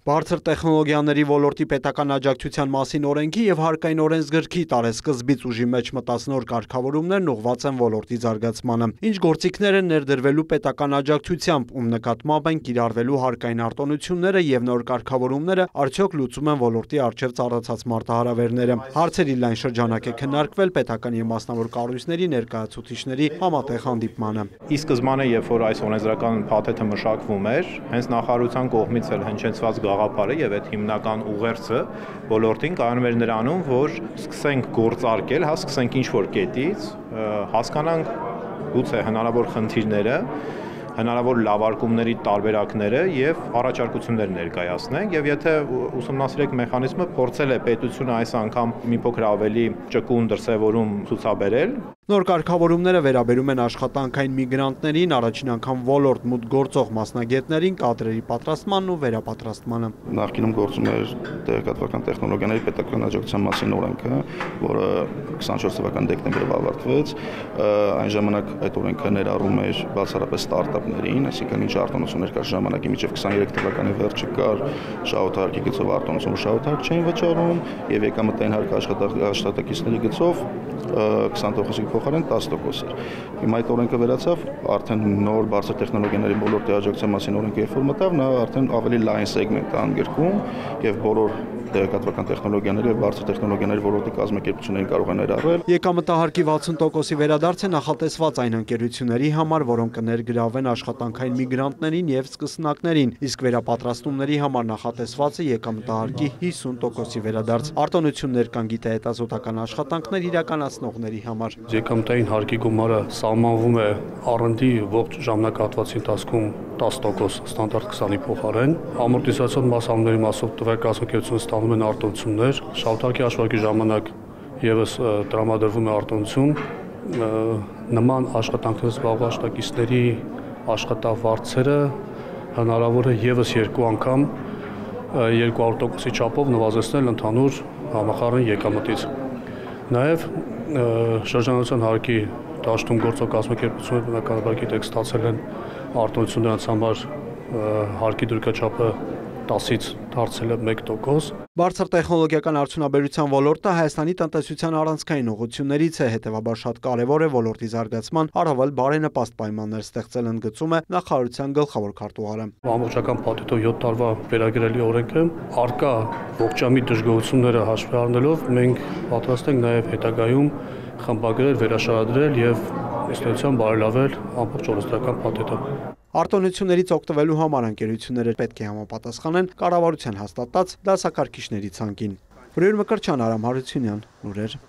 Բարձր տեխնոլոգիաների ոլորտի պետական աջակցության մասին օրենքի եւ հարկային օրենսգրքի տարեսկզբից ուժի մեջ մտած նոր կարգավորումներն ուղղված են ոլորտի զարգացմանը։ Ինչ գործիքներ են ներդրվելու պետական աջակցությամբ, ում նկատմամբ են կիրառվելու հարկային արտոնությունները եւ նոր կարգավորումները արդյոք լուծում են ոլորտի առջեւ ծառացած մարտահրավերները։ Հարցերի լայն շրջանակ է քննարկվել պետական եւ մասնավոր կառույցների ներկայացուցիչների համատեղ հանդիպմանը։ Ի սկզբանե, երբ որ այս օրենսդրական փաթեթը մշակվում էր, հենց նախարարության կողմից էլ հնչեցված գաղափարը եւ այդ հիմնական ուղերձը ոլորտին կայանում էր նրանում, որ սկսենք գործարկել, սկսենք ինչ-որ կետից, հասկանանք գուցե հնարավոր խնդիրները, հնարավոր լավարկումների տարբերակները եւ առաջարկություններ ներկայացնենք եւ եթե ուսումնասիրեք մեխանիզմը, փորձել է պետությունը այս անգամ մի փոքր ավելի ճկուն դրսևորում ցուցաբերել։ Նոր կարգավորումները վերաբերում են աշխատանքային միգրանտներին, առաջին անգամ ոլորտ մուտք գործող մասնագետներին, կադրերի պատրաստմանն ու վերապատրաստմանը։ Նախկինում գործում էր տեղեկատվական տեխնոլոգիաների պետական աջակցության մասին օրենքը, որը 24 թվականի դեկտեմբերով ավարտվեց։ Այն ժամանակ այդ օրենքը ներառում էր բացառապես ստարտափներին, այսինքն ինչ արտոնություններ կար ժամանակի միջև 23 թվականի վերջը կար շահութարկի գծով արտոնություն, շահութարկ չէին վճարում եւ եկամտային հարկ աշխատակիցների գծով 20%-ի փոխարեն 10% էր։ Հիմա այդ օրենքը վերացավ, արդեն նոր բարձր տեխնոլոգիաների ոլորտի աջակցության մասին օրենքը երբ որ մտավ, նա արդեն ավելի լայն սեգմենտ է ընդգրկում եւ բոլոր տեղեկատվական տեխնոլոգիաների եւ բարձր տեխնոլոգիաների ոլորտի կազմակերպություններին կարող է ներառվել։ Եկամտահարկի 60%-ի վերադարձ է նախատեսված այն ընկերությունների համար, որոնք կներգրավեն աշխատանքային միգրանտներին եւ սկսնակներին, իսկ վերապատրաստումների համար նախատեսված է եկամտահարկի 50%-ի վերադարձ։ Արտոնություններ կան գիտահետազոտական աշխատանքներ իրականացնողների համար։ Եկամտային հարկի գումարը սահմանվում է R&D ողջ ժամանակահատվածի ընթացքում 10% ստանդարտ 20-ի փոխարեն։ Ամորտիզացիոն մասամների մասով տվյալակազմակերպությունը ստանում են արտոնություններ, շահութարկի հաշվարկի ժամանակ եւս տրամադրվում է արտոնություն։ Նման աշխատանքներով զբաղվող աշխատակիցների աշխատավարձերը հնարավոր է եւս երկու անգամ 200%-ի չափով նվազեցնել ընդհանուր համախառն եկամտից։ Նաեւ շրջանառության հարկի դաշտում գործող կազմակերպությունները բնականաբար գիտեք ստացել են արտոնություն նրանց համար հարկի դրկաչափը 10-ից դարձել է 1%։ Բարձր տեխնոլոգիական արդյունաբերության ոլորտը Հայաստանի տնտեսության առանցքային ուղղություններից է, հետևաբար շատ կարևոր է ոլորտի զարգացման առավել բարենպաստ պայմաններ ստեղծել, ընդգծում է նախարարության գլխավոր քարտուղարը։ Ամբողջական փաթեթով 7 տարվա վերագրելի օրենքը արկա ողջամիտ դժգոհությունները հաշվի առնելով մենք պատրաստ ենք նաև հետագայում խմբագրել, վերաշարադրել եւ ինստիտուցիան բարելավել ամբողջ օրենսդրական փաթեթը։ Արտոնություններից օգտվելու համար ընկերությունները պետք է համապատասխանեն կառավարության հաստատած դասակարգիչների ցանկին։ Վրեժ Մկրտչյան, Արամ Հարությունյան, լուրեր։